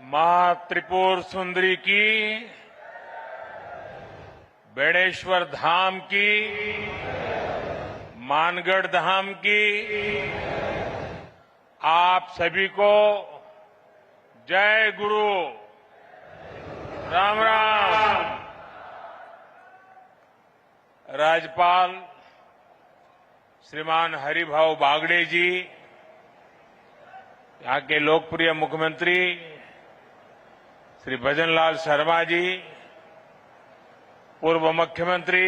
मां त्रिपुर सुंदरी की, बेड़ेश्वर धाम की, मानगढ़ धाम की, आप सभी को जय गुरु। राम राम। राज्यपाल श्रीमान हरिभाऊ बागड़े जी, यहां के लोकप्रिय मुख्यमंत्री श्री भजनलाल शर्मा जी, पूर्व मुख्यमंत्री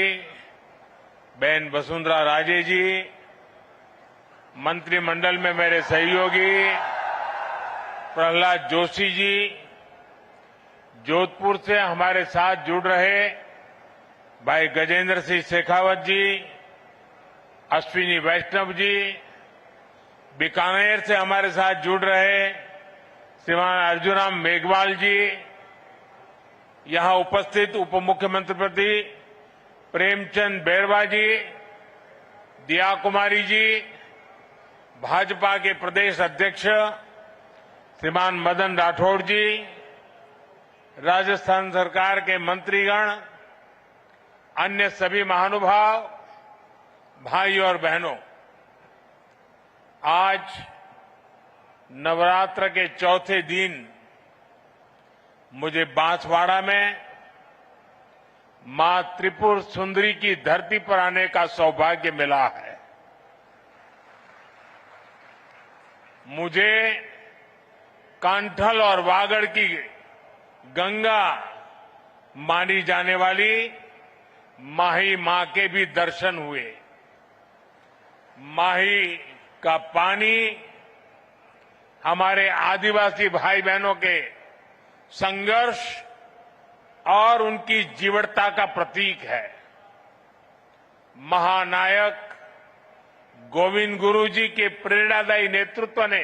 बहन वसुंधरा राजे जी, मंत्रिमंडल में मेरे सहयोगी प्रहलाद जोशी जी, जोधपुर से हमारे साथ जुड़ रहे भाई गजेंद्र सिंह शेखावत जी, अश्विनी वैष्णव जी, बीकानेर से हमारे साथ जुड़ रहे श्रीमान अर्जुनराम मेघवाल जी, यहां उपस्थित उप मुख्यमंत्री प्रेमचंद बैरवा जी, दिया कुमारी जी, भाजपा के प्रदेश अध्यक्ष श्रीमान मदन राठौड़ जी, राजस्थान सरकार के मंत्रीगण, अन्य सभी महानुभाव, भाई और बहनों, आज नवरात्र के चौथे दिन मुझे बांसवाड़ा में मां त्रिपुर सुंदरी की धरती पर आने का सौभाग्य मिला है। मुझे कांठल और वागड़ की गंगा मानी जाने वाली माही मां के भी दर्शन हुए। माही का पानी हमारे आदिवासी भाई बहनों के संघर्ष और उनकी जीवटता का प्रतीक है। महानायक गोविंद गुरु जी के प्रेरणादायी नेतृत्व ने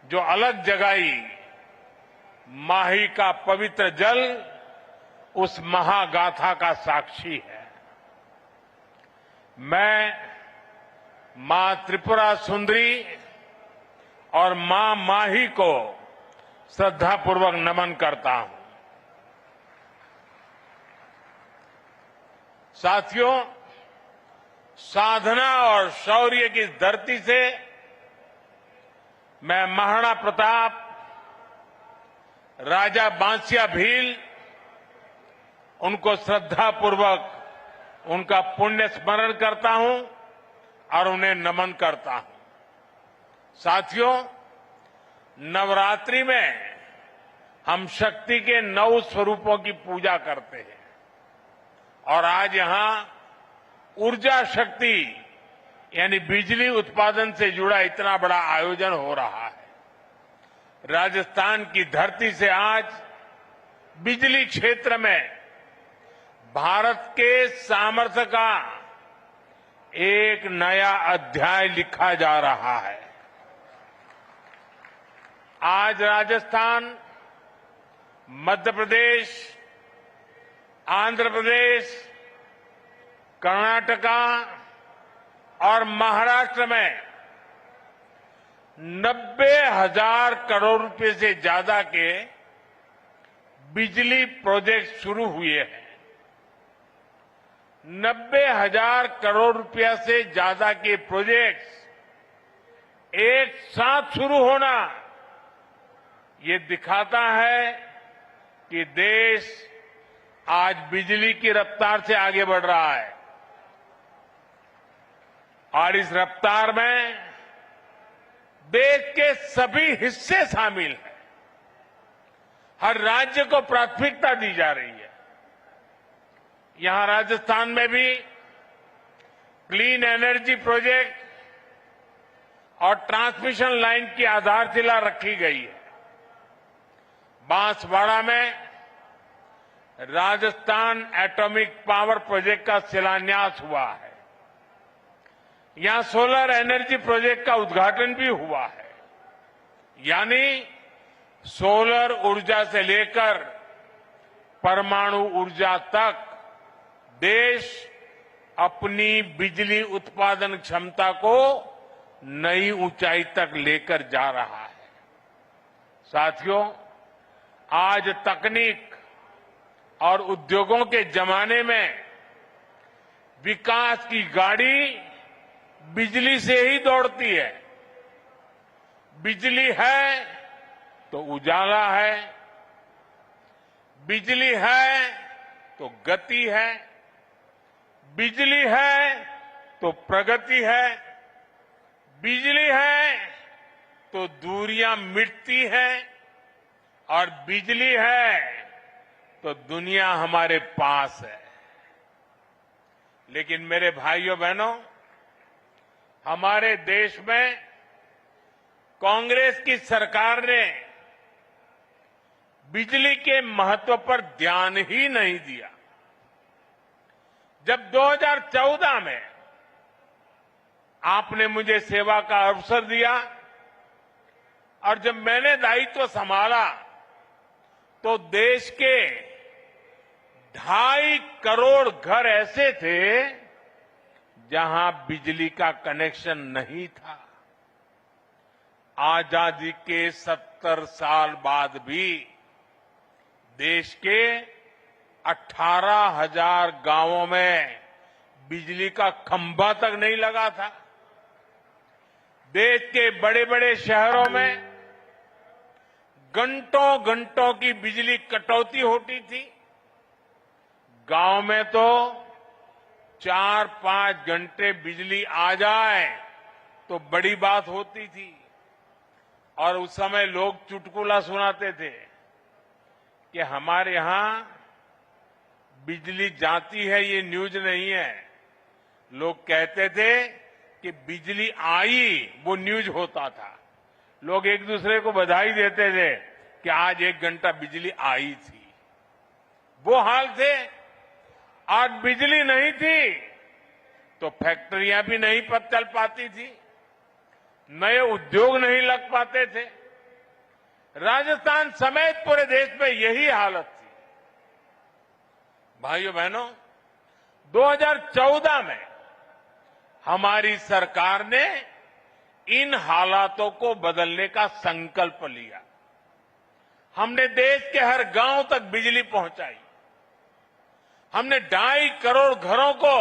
जो अलग जगाई, माही का पवित्र जल उस महागाथा का साक्षी है। मैं मां त्रिपुरा सुंदरी और मां माही को श्रद्धापूर्वक नमन करता हूं। साथियों, साधना और शौर्य की धरती से मैं महाराणा प्रताप, राजा बांसिया भील, उनको श्रद्धापूर्वक उनका पुण्य स्मरण करता हूं और उन्हें नमन करता हूं। साथियों, नवरात्रि में हम शक्ति के 9 स्वरूपों की पूजा करते हैं और आज यहां ऊर्जा शक्ति यानी बिजली उत्पादन से जुड़ा इतना बड़ा आयोजन हो रहा है। राजस्थान की धरती से आज बिजली क्षेत्र में भारत के सामर्थ्य का एक नया अध्याय लिखा जा रहा है। आज राजस्थान, मध्य प्रदेश, आंध्र प्रदेश, कर्नाटका और महाराष्ट्र में 90,000 करोड़ रुपए से ज्यादा के बिजली प्रोजेक्ट शुरू हुए हैं। 90,000 करोड़ रुपया से ज्यादा के प्रोजेक्ट्स एक साथ शुरू होना ये दिखाता है कि देश आज बिजली की रफ्तार से आगे बढ़ रहा है और इस रफ्तार में देश के सभी हिस्से शामिल हैं। हर राज्य को प्राथमिकता दी जा रही है। यहां राजस्थान में भी क्लीन एनर्जी प्रोजेक्ट और ट्रांसमिशन लाइन की आधारशिला रखी गई है। बांसवाड़ा में राजस्थान एटॉमिक पावर प्रोजेक्ट का शिलान्यास हुआ है। यहां सोलर एनर्जी प्रोजेक्ट का उद्घाटन भी हुआ है। यानी सोलर ऊर्जा से लेकर परमाणु ऊर्जा तक देश अपनी बिजली उत्पादन क्षमता को नई ऊंचाई तक लेकर जा रहा है। साथियों, आज तकनीक और उद्योगों के जमाने में विकास की गाड़ी बिजली से ही दौड़ती है। बिजली है तो उजाला है, बिजली है तो गति है, बिजली है तो प्रगति है, बिजली है तो दूरियां मिटती हैं और बिजली है तो दुनिया हमारे पास है। लेकिन मेरे भाइयों बहनों, हमारे देश में कांग्रेस की सरकार ने बिजली के महत्व पर ध्यान ही नहीं दिया। जब 2014 में आपने मुझे सेवा का अवसर दिया और जब मैंने दायित्व संभाला तो देश के 2.5 करोड़ घर ऐसे थे जहां बिजली का कनेक्शन नहीं था। आजादी के 70 साल बाद भी देश के 18,000 गांवों में बिजली का खंभा तक नहीं लगा था। देश के बड़े बड़े शहरों में घंटों घंटों की बिजली कटौती होती थी। गांव में तो 4-5 घंटे बिजली आ जाए तो बड़ी बात होती थी और उस समय लोग चुटकुला सुनाते थे कि हमारे यहां बिजली जाती है, ये न्यूज नहीं है। लोग कहते थे कि बिजली आई, वो न्यूज होता था। लोग एक दूसरे को बधाई देते थे कि आज 1 घंटा बिजली आई थी। वो हाल थे। आज बिजली नहीं थी तो फैक्ट्रियां भी नहीं चल पाती थी, नए उद्योग नहीं लग पाते थे। राजस्थान समेत पूरे देश में यही हालत थी। भाइयों बहनों, 2014 में हमारी सरकार ने इन हालातों को बदलने का संकल्प लिया। हमने देश के हर गांव तक बिजली पहुंचाई। हमने 2.5 करोड़ घरों को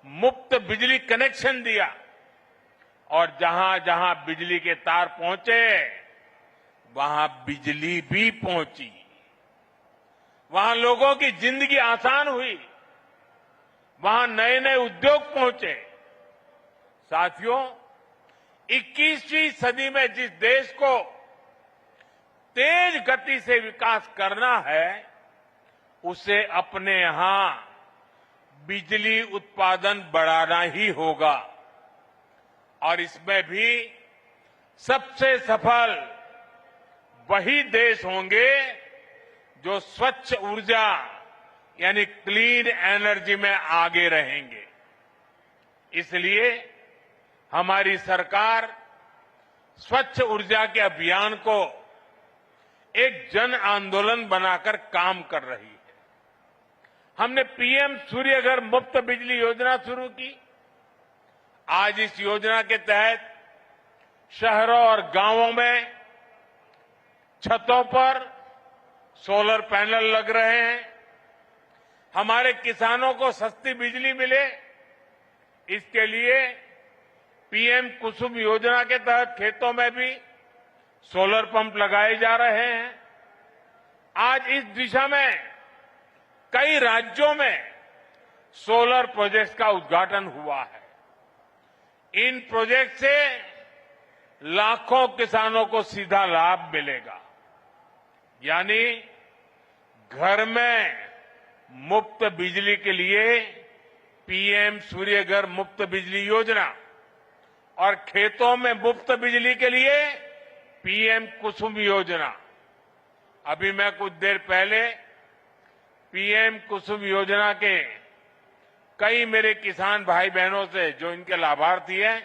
मुफ्त बिजली कनेक्शन दिया और जहां जहां बिजली के तार पहुंचे वहां बिजली भी पहुंची। वहां लोगों की जिंदगी आसान हुई, वहां नए नए उद्योग पहुंचे। साथियों, 21वीं सदी में जिस देश को तेज गति से विकास करना है उसे अपने यहां बिजली उत्पादन बढ़ाना ही होगा और इसमें भी सबसे सफल वही देश होंगे जो स्वच्छ ऊर्जा यानी क्लीन एनर्जी में आगे रहेंगे। इसलिए हमारी सरकार स्वच्छ ऊर्जा के अभियान को एक जन आंदोलन बनाकर काम कर रही है। हमने पीएम सूर्य घर मुफ्त बिजली योजना शुरू की। आज इस योजना के तहत शहरों और गांवों में छतों पर सोलर पैनल लग रहे हैं। हमारे किसानों को सस्ती बिजली मिले, इसके लिए पीएम कुसुम योजना के तहत खेतों में भी सोलर पंप लगाए जा रहे हैं। आज इस दिशा में कई राज्यों में सोलर प्रोजेक्ट्स का उद्घाटन हुआ है। इन प्रोजेक्ट से लाखों किसानों को सीधा लाभ मिलेगा, यानी घर में मुफ्त बिजली के लिए पीएम सूर्य घर मुफ्त बिजली योजना और खेतों में मुफ्त बिजली के लिए पीएम कुसुम योजना। अभी मैं कुछ देर पहले पीएम कुसुम योजना के कई मेरे किसान भाई बहनों से जो इनके लाभार्थी हैं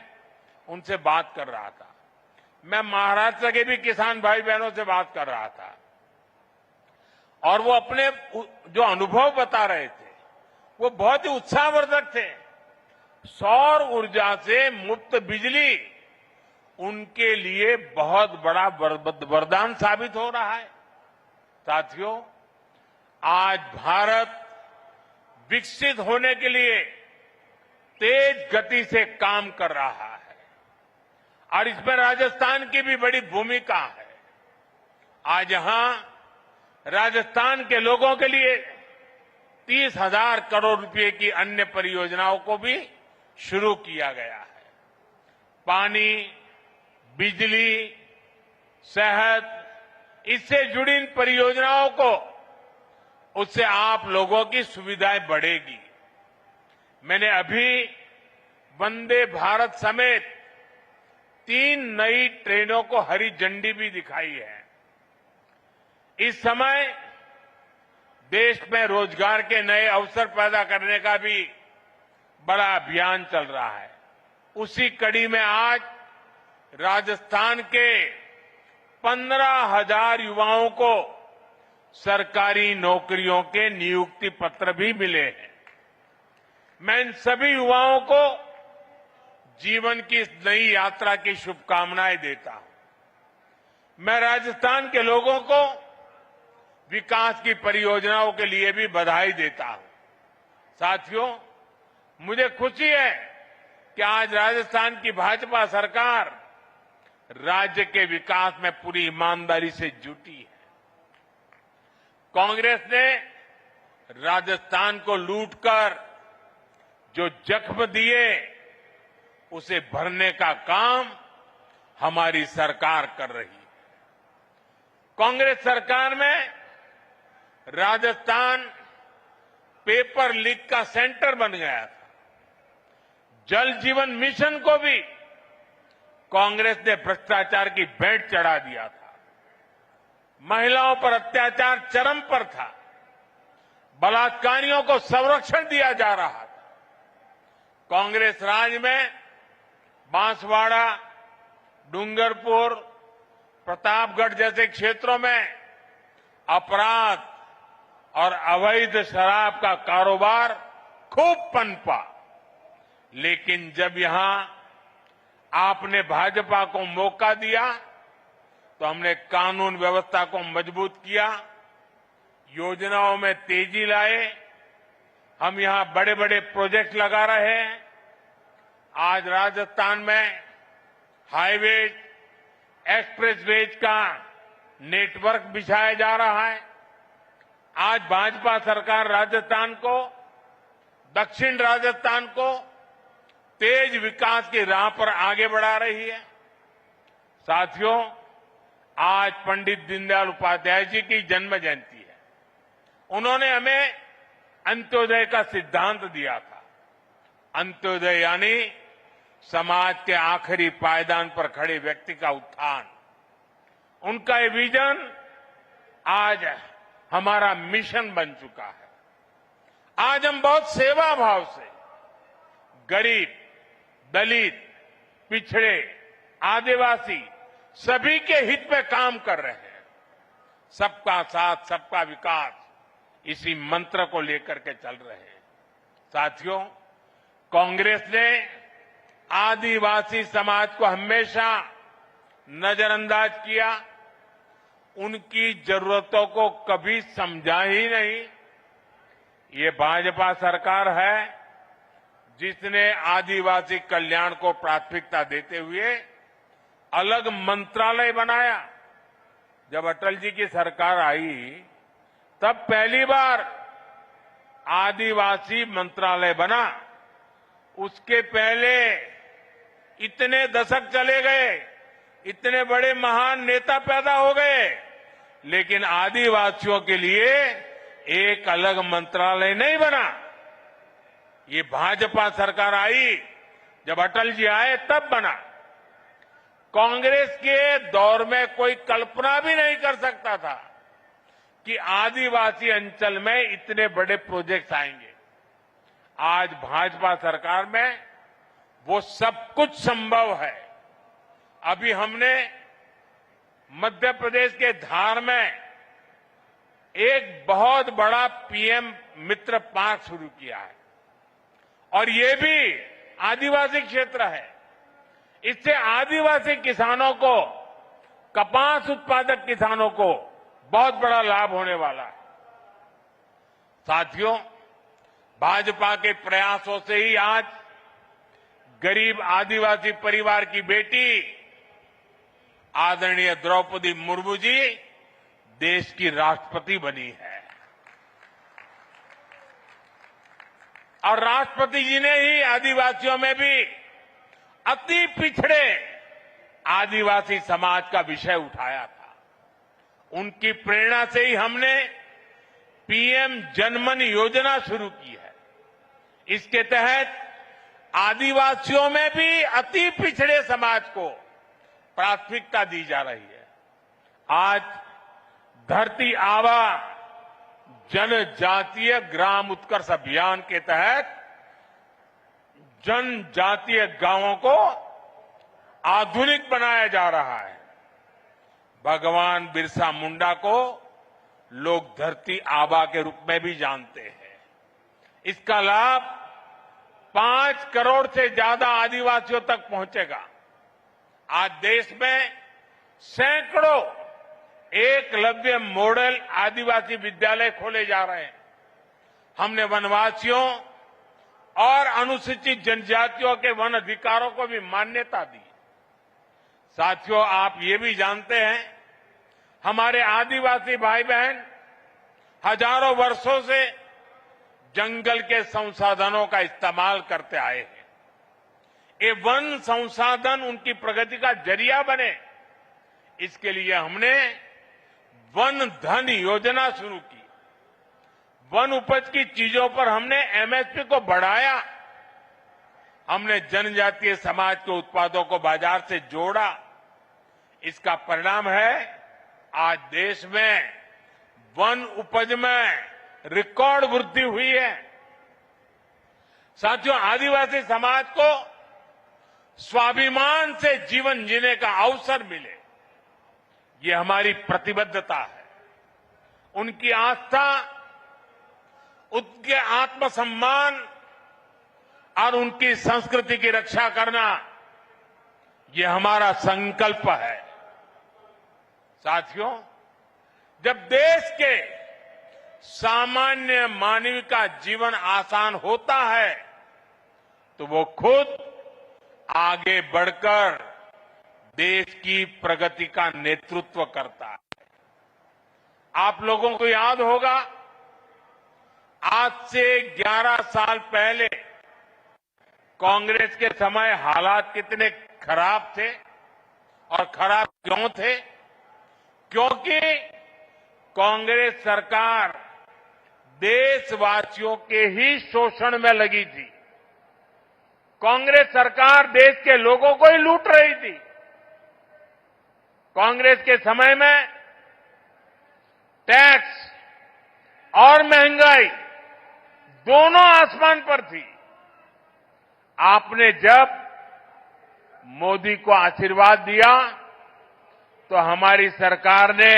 उनसे बात कर रहा था। मैं महाराष्ट्र के भी किसान भाई बहनों से बात कर रहा था और वो अपने जो अनुभव बता रहे थे वो बहुत ही उत्साहवर्धक थे। सौर ऊर्जा से मुफ्त बिजली उनके लिए बहुत बड़ा वरदान साबित हो रहा है। साथियों, आज भारत विकसित होने के लिए तेज गति से काम कर रहा है और इसमें राजस्थान की भी बड़ी भूमिका है। आज यहां राजस्थान के लोगों के लिए 30,000 करोड़ रुपए की अन्य परियोजनाओं को भी शुरू किया गया है। पानी, बिजली, सेहत, इससे जुड़ी इन परियोजनाओं को उससे आप लोगों की सुविधाएं बढ़ेगी। मैंने अभी वंदे भारत समेत 3 नई ट्रेनों को हरी झंडी भी दिखाई है। इस समय देश में रोजगार के नए अवसर पैदा करने का भी बड़ा अभियान चल रहा है। उसी कड़ी में आज राजस्थान के 15,000 युवाओं को सरकारी नौकरियों के नियुक्ति पत्र भी मिले हैं। मैं इन सभी युवाओं को जीवन की इस नई यात्रा की शुभकामनाएं देता हूं। मैं राजस्थान के लोगों को विकास की परियोजनाओं के लिए भी बधाई देता हूं। साथियों, मुझे खुशी है कि आज राजस्थान की भाजपा सरकार राज्य के विकास में पूरी ईमानदारी से जुटी है। कांग्रेस ने राजस्थान को लूटकर जो जख्म दिए उसे भरने का काम हमारी सरकार कर रही है। कांग्रेस सरकार में राजस्थान पेपर लीक का सेंटर बन गया था। जल जीवन मिशन को भी कांग्रेस ने भ्रष्टाचार की भेंट चढ़ा दिया था। महिलाओं पर अत्याचार चरम पर था। बलात्कारियों को संरक्षण दिया जा रहा था। कांग्रेस राज में बांसवाड़ा, डूंगरपुर, प्रतापगढ़ जैसे क्षेत्रों में अपराध और अवैध शराब का कारोबार खूब पनपा। लेकिन जब यहां आपने भाजपा को मौका दिया तो हमने कानून व्यवस्था को मजबूत किया, योजनाओं में तेजी लाए। हम यहां बड़े बड़े प्रोजेक्ट लगा रहे हैं। आज राजस्थान में हाईवेज, एक्सप्रेसवेज का नेटवर्क बिछाया जा रहा है। आज भाजपा सरकार राजस्थान को, दक्षिण राजस्थान को तेज विकास की राह पर आगे बढ़ा रही है। साथियों, आज पंडित दीनदयाल उपाध्याय जी की जन्म जयंती है। उन्होंने हमें अंत्योदय का सिद्धांत दिया था। अंत्योदय यानी समाज के आखिरी पायदान पर खड़े व्यक्ति का उत्थान। उनका ये विजन आज हमारा मिशन बन चुका है। आज हम बहुत सेवा भाव से गरीब, दलित, पिछड़े, आदिवासी सभी के हित में काम कर रहे हैं। सबका साथ, सबका विकास, इसी मंत्र को लेकर के चल रहे हैं। साथियों, कांग्रेस ने आदिवासी समाज को हमेशा नजरअंदाज किया, उनकी जरूरतों को कभी समझा ही नहीं। ये भाजपा सरकार है जिसने आदिवासी कल्याण को प्राथमिकता देते हुए अलग मंत्रालय बनाया। जब अटल जी की सरकार आई तब पहली बार आदिवासी मंत्रालय बना। उसके पहले इतने दशक चले गए, इतने बड़े महान नेता पैदा हो गए, लेकिन आदिवासियों के लिए एक अलग मंत्रालय नहीं बना। ये भाजपा सरकार आई, जब अटल जी आए तब बना। कांग्रेस के दौर में कोई कल्पना भी नहीं कर सकता था कि आदिवासी अंचल में इतने बड़े प्रोजेक्ट्स आएंगे। आज भाजपा सरकार में वो सब कुछ संभव है। अभी हमने मध्य प्रदेश के धार में एक बहुत बड़ा पीएम मित्र पार्क शुरू किया है और ये भी आदिवासी क्षेत्र है। इससे आदिवासी किसानों को, कपास उत्पादक किसानों को बहुत बड़ा लाभ होने वाला है। साथियों, भाजपा के प्रयासों से ही आज गरीब आदिवासी परिवार की बेटी आदरणीय द्रौपदी मुर्मू जी देश की राष्ट्रपति बनी है। और राष्ट्रपति जी ने ही आदिवासियों में भी अति पिछड़े आदिवासी समाज का विषय उठाया था। उनकी प्रेरणा से ही हमने पीएम जनमन योजना शुरू की है। इसके तहत आदिवासियों में भी अति पिछड़े समाज को प्राथमिकता दी जा रही है। आज धरती आबा जनजातीय ग्राम उत्कर्ष अभियान के तहत जनजातीय गांवों को आधुनिक बनाया जा रहा है। भगवान बिरसा मुंडा को लोग धरती आबा के रूप में भी जानते हैं। इसका लाभ 5 करोड़ से ज्यादा आदिवासियों तक पहुंचेगा। आज देश में सैकड़ों एकलव्य मॉडल आदिवासी विद्यालय खोले जा रहे हैं। हमने वनवासियों और अनुसूचित जनजातियों के वन अधिकारों को भी मान्यता दी। साथियों, आप ये भी जानते हैं, हमारे आदिवासी भाई बहन हजारों वर्षों से जंगल के संसाधनों का इस्तेमाल करते आए हैं। ये वन संसाधन उनकी प्रगति का जरिया बने, इसके लिए हमने वन धन योजना शुरू की। वन उपज की चीजों पर हमने एमएसपी को बढ़ाया। हमने जनजातीय समाज के उत्पादों को बाजार से जोड़ा। इसका परिणाम है आज देश में वन उपज में रिकॉर्ड वृद्धि हुई है। साथियों, आदिवासी समाज को स्वाभिमान से जीवन जीने का अवसर मिले, ये हमारी प्रतिबद्धता है। उनकी आस्था, उनके आत्मसम्मान और उनकी संस्कृति की रक्षा करना, ये हमारा संकल्प है। साथियों, जब देश के सामान्य मानव का जीवन आसान होता है तो वो खुद आगे बढ़कर देश की प्रगति का नेतृत्व करता है। आप लोगों को याद होगा, आज से 11 साल पहले कांग्रेस के समय हालात कितने खराब थे। और खराब क्यों थे? क्योंकि कांग्रेस सरकार देशवासियों के ही शोषण में लगी थी। कांग्रेस सरकार देश के लोगों को ही लूट रही थी। कांग्रेस के समय में टैक्स और महंगाई दोनों आसमान पर थी। आपने जब मोदी को आशीर्वाद दिया तो हमारी सरकार ने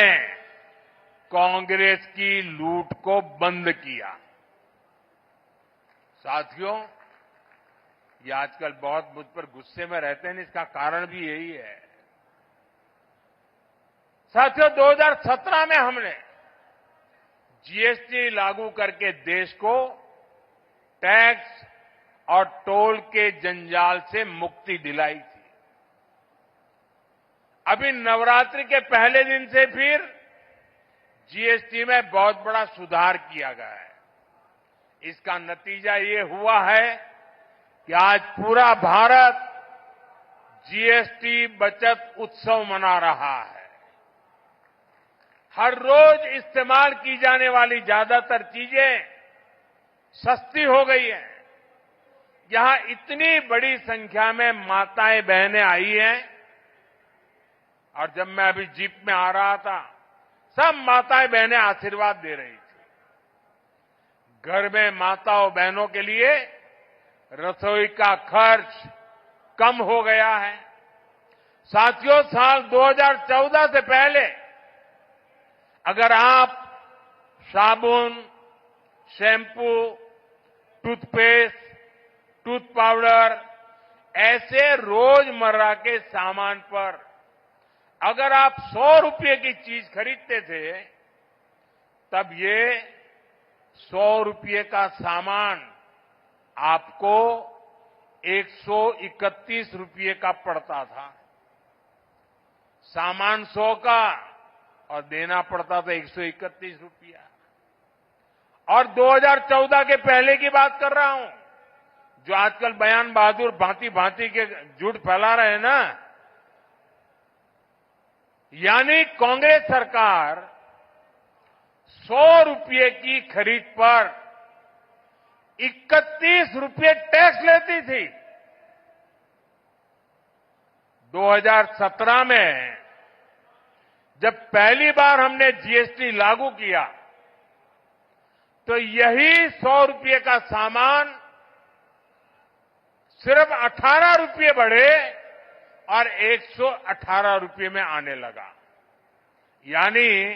कांग्रेस की लूट को बंद किया। साथियों, ये आजकल बहुत मुझ पर गुस्से में रहते हैं, इसका कारण भी यही है। साथियों, 2017 में हमने जीएसटी लागू करके देश को टैक्स और टोल के जंजाल से मुक्ति दिलाई थी। अभी नवरात्रि के पहले दिन से फिर जीएसटी में बहुत बड़ा सुधार किया गया है। इसका नतीजा ये हुआ है कि आज पूरा भारत जीएसटी बचत उत्सव मना रहा है। हर रोज इस्तेमाल की जाने वाली ज्यादातर चीजें सस्ती हो गई हैं। यहां इतनी बड़ी संख्या में माताएं बहनें आई हैं, और जब मैं अभी जीप में आ रहा था, सब माताएं बहनें आशीर्वाद दे रही थी। घर में माताओं बहनों के लिए रसोई का खर्च कम हो गया है। साथियों, साल 2014 से पहले अगर आप साबुन, शैम्पू, टूथपेस्ट, टूथ पाउडर ऐसे रोजमर्रा के सामान पर अगर आप 100 रुपये की चीज खरीदते थे तब ये 100 रुपये का सामान आपको 131 रुपये का पड़ता था। सामान 100 का और देना पड़ता था 131 रुपया। और 2014 के पहले की बात कर रहा हूं, जो आजकल बयान बहादुर भांति भांति के झूठ फैला रहे हैं ना, यानी कांग्रेस सरकार 100 रुपये की खरीद पर 31 रुपये टैक्स लेती थी। 2017 में जब पहली बार हमने जीएसटी लागू किया तो यही 100 रुपये का सामान सिर्फ 18 रुपये बढ़े और 118 रुपये में आने लगा। यानी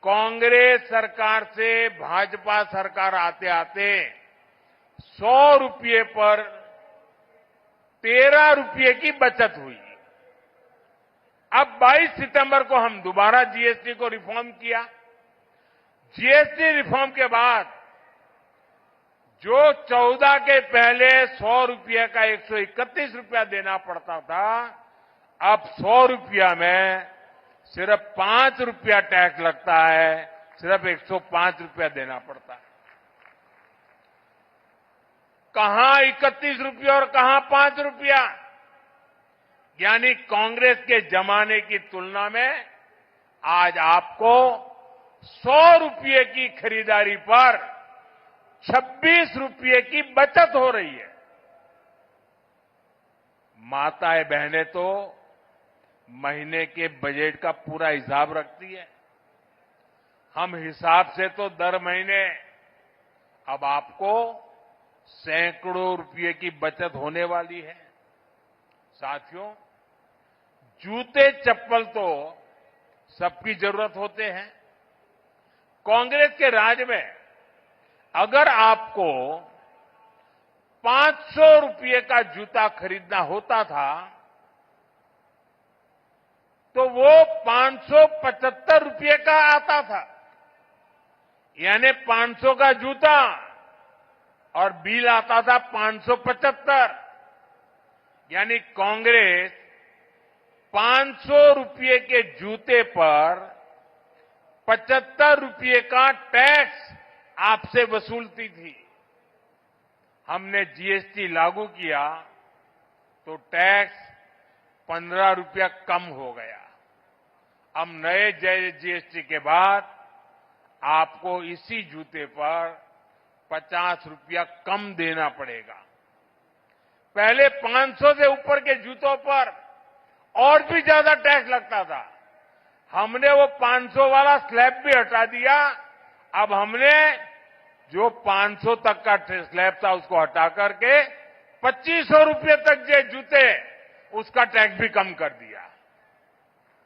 कांग्रेस सरकार से भाजपा सरकार आते आते 100 रुपये पर 13 रुपये की बचत हुई। अब 22 सितंबर को हम दोबारा जीएसटी को रिफॉर्म किया। जीएसटी रिफॉर्म के बाद जो 14 के पहले 100 रुपये का 131 रुपया देना पड़ता था, अब 100 रुपया में सिर्फ 5 रुपया टैक्स लगता है, सिर्फ 105 रुपया देना पड़ता है। कहां 31 रुपया और कहां 5 रुपया? यानी कांग्रेस के जमाने की तुलना में आज आपको 100 रुपये की खरीदारी पर 26 रुपये की बचत हो रही है। माताएं बहनें तो महीने के बजट का पूरा हिसाब रखती है। हम हिसाब से तो दर महीने अब आपको सैकड़ों रुपये की बचत होने वाली है। साथियों, जूते चप्पल तो सबकी जरूरत होते हैं। कांग्रेस के राज में अगर आपको 500 रुपये का जूता खरीदना होता था तो वो 575 रुपये का आता था। यानी 500 का जूता और बिल आता था 575। यानी कांग्रेस 500 रुपये के जूते पर 75 रुपये का टैक्स आपसे वसूलती थी। हमने जीएसटी लागू किया तो टैक्स 15 रुपया कम हो गया। अब नए जीएसटी के बाद आपको इसी जूते पर 50 रुपया कम देना पड़ेगा। पहले 500 से ऊपर के जूतों पर और भी ज्यादा टैक्स लगता था। हमने वो 500 वाला स्लैब भी हटा दिया। अब हमने जो 500 तक का स्लैब था उसको हटा करके 2500 रुपये तक के जूते उसका टैक्स भी कम कर दिया।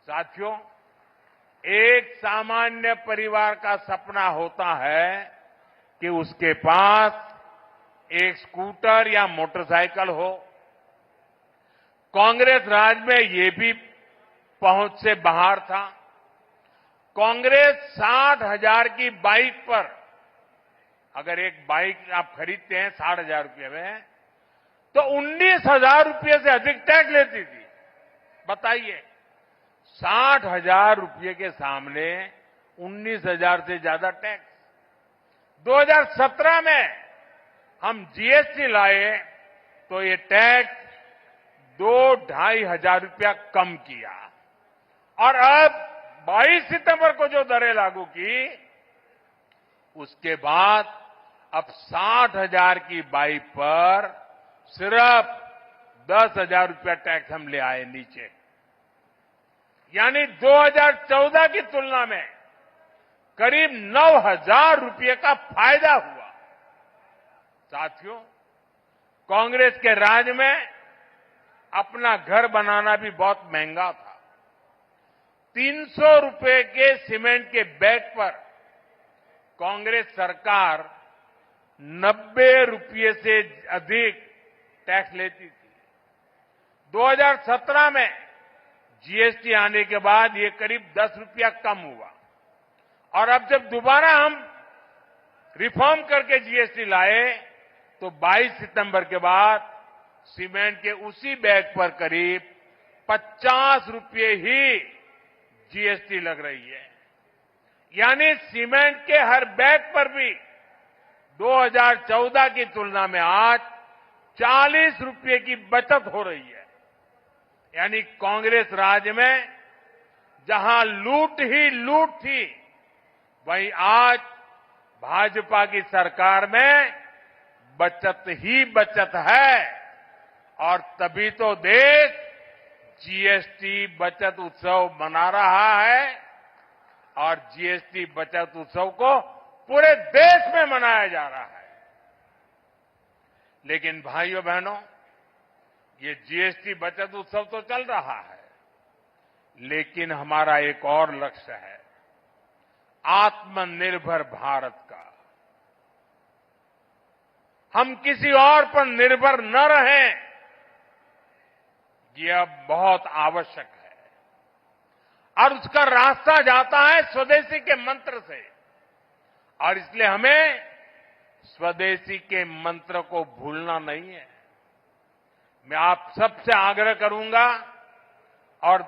साथियों, एक सामान्य परिवार का सपना होता है कि उसके पास एक स्कूटर या मोटरसाइकिल हो। कांग्रेस राज में ये भी पहुंच से बाहर था। कांग्रेस 60,000 की बाइक पर, अगर एक बाइक आप खरीदते हैं 60,000 रुपये में, तो 19,000 रुपये से अधिक टैक्स लेती थी। बताइए, 60,000 रुपये के सामने 19,000 से ज्यादा टैक्स। 2017 में हम जीएसटी लाए तो ये टैक्स 2-2.5 हजार रुपया कम किया। और अब 22 सितंबर को जो दरें लागू की, उसके बाद अब 60,000 की बाइक पर सिर्फ 10,000 रुपया टैक्स हम ले आए नीचे। यानी 2014 की तुलना में करीब 9,000 रुपये का फायदा हुआ। साथियों, कांग्रेस के राज में अपना घर बनाना भी बहुत महंगा था। 300 रुपये के सीमेंट के बैग पर कांग्रेस सरकार 90 रुपये से अधिक टैक्स लेती थी। 2017 में जीएसटी आने के बाद ये करीब 10 रुपया कम हुआ और अब जब दोबारा हम रिफॉर्म करके जीएसटी लाए तो 22 सितंबर के बाद सीमेंट के उसी बैग पर करीब 50 रुपये ही जीएसटी लग रही है। यानी सीमेंट के हर बैग पर भी 2014 की तुलना में आज 40 रुपये की बचत हो रही है। यानी कांग्रेस राज में जहां लूट ही लूट थी, वहीं आज भाजपा की सरकार में बचत ही बचत है। और तभी तो देश जीएसटी बचत उत्सव मना रहा है और जीएसटी बचत उत्सव को पूरे देश में मनाया जा रहा है। लेकिन भाइयों बहनों, ये जीएसटी बचत उत्सव तो चल रहा है, लेकिन हमारा एक और लक्ष्य है, आत्मनिर्भर भारत का। हम किसी और पर निर्भर न रहें, ये अब बहुत आवश्यक है। और उसका रास्ता जाता है स्वदेशी के मंत्र से, और इसलिए हमें स्वदेशी के मंत्र को भूलना नहीं है। मैं आप सबसे आग्रह करूंगा, और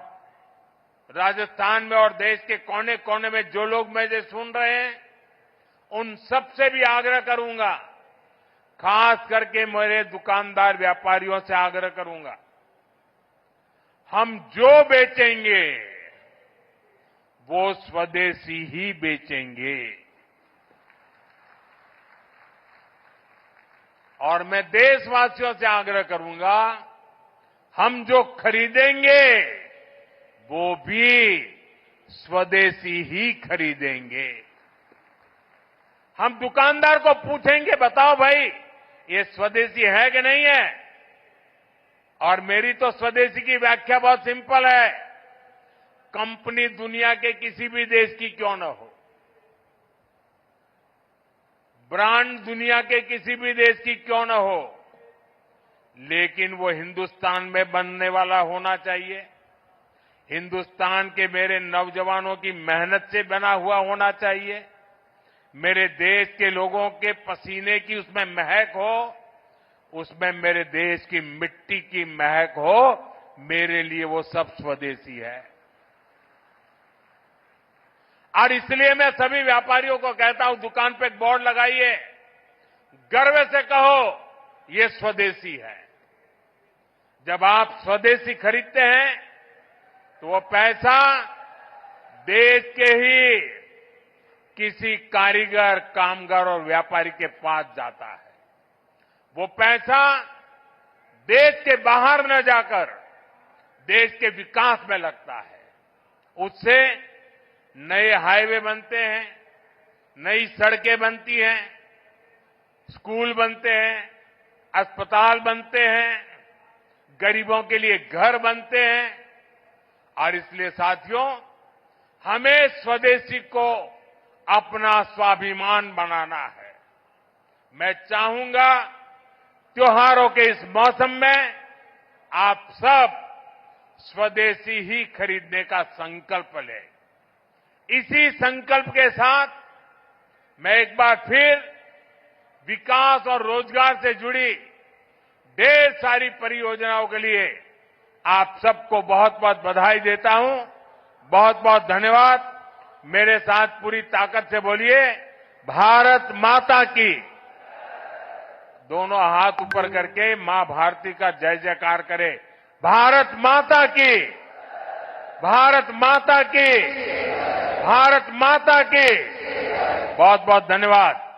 राजस्थान में और देश के कोने कोने में जो लोग मुझे सुन रहे हैं, उन सबसे भी आग्रह करूंगा, खास करके मेरे दुकानदार व्यापारियों से आग्रह करूंगा, हम जो बेचेंगे वो स्वदेशी ही बेचेंगे। और मैं देशवासियों से आग्रह करूंगा, हम जो खरीदेंगे वो भी स्वदेशी ही खरीदेंगे। हम दुकानदार को पूछेंगे, बताओ भाई ये स्वदेशी है कि नहीं है? और मेरी तो स्वदेशी की व्याख्या बहुत सिंपल है, कंपनी दुनिया के किसी भी देश की क्यों न हो, ब्रांड दुनिया के किसी भी देश की क्यों न हो, लेकिन वो हिंदुस्तान में बनने वाला होना चाहिए। हिंदुस्तान के मेरे नौजवानों की मेहनत से बना हुआ होना चाहिए। मेरे देश के लोगों के पसीने की उसमें महक हो, उसमें मेरे देश की मिट्टी की महक हो। मेरे लिए वो सब स्वदेशी है। और इसलिए मैं सभी व्यापारियों को कहता हूं, दुकान पे एक बोर्ड लगाइए, गर्व से कहो ये स्वदेशी है। जब आप स्वदेशी खरीदते हैं तो वो पैसा देश के ही किसी कारीगर, कामगार और व्यापारी के पास जाता है। वो पैसा देश के बाहर न जाकर देश के विकास में लगता है। उससे नए हाईवे बनते हैं, नई सड़कें बनती हैं, स्कूल बनते हैं, अस्पताल बनते हैं, गरीबों के लिए घर बनते हैं। और इसलिए साथियों, हमें स्वदेशी को अपना स्वाभिमान बनाना है। मैं चाहूंगा त्योहारों के इस मौसम में आप सब स्वदेशी ही खरीदने का संकल्प लें। इसी संकल्प के साथ मैं एक बार फिर विकास और रोजगार से जुड़ी ढेर सारी परियोजनाओं के लिए आप सबको बहुत बहुत बधाई देता हूं। बहुत बहुत धन्यवाद। मेरे साथ पूरी ताकत से बोलिए, भारत माता की। दोनों हाथ ऊपर करके मां भारती का जय जयकार करें। भारत माता की, भारत माता की, भारत माता की। बहुत बहुत धन्यवाद।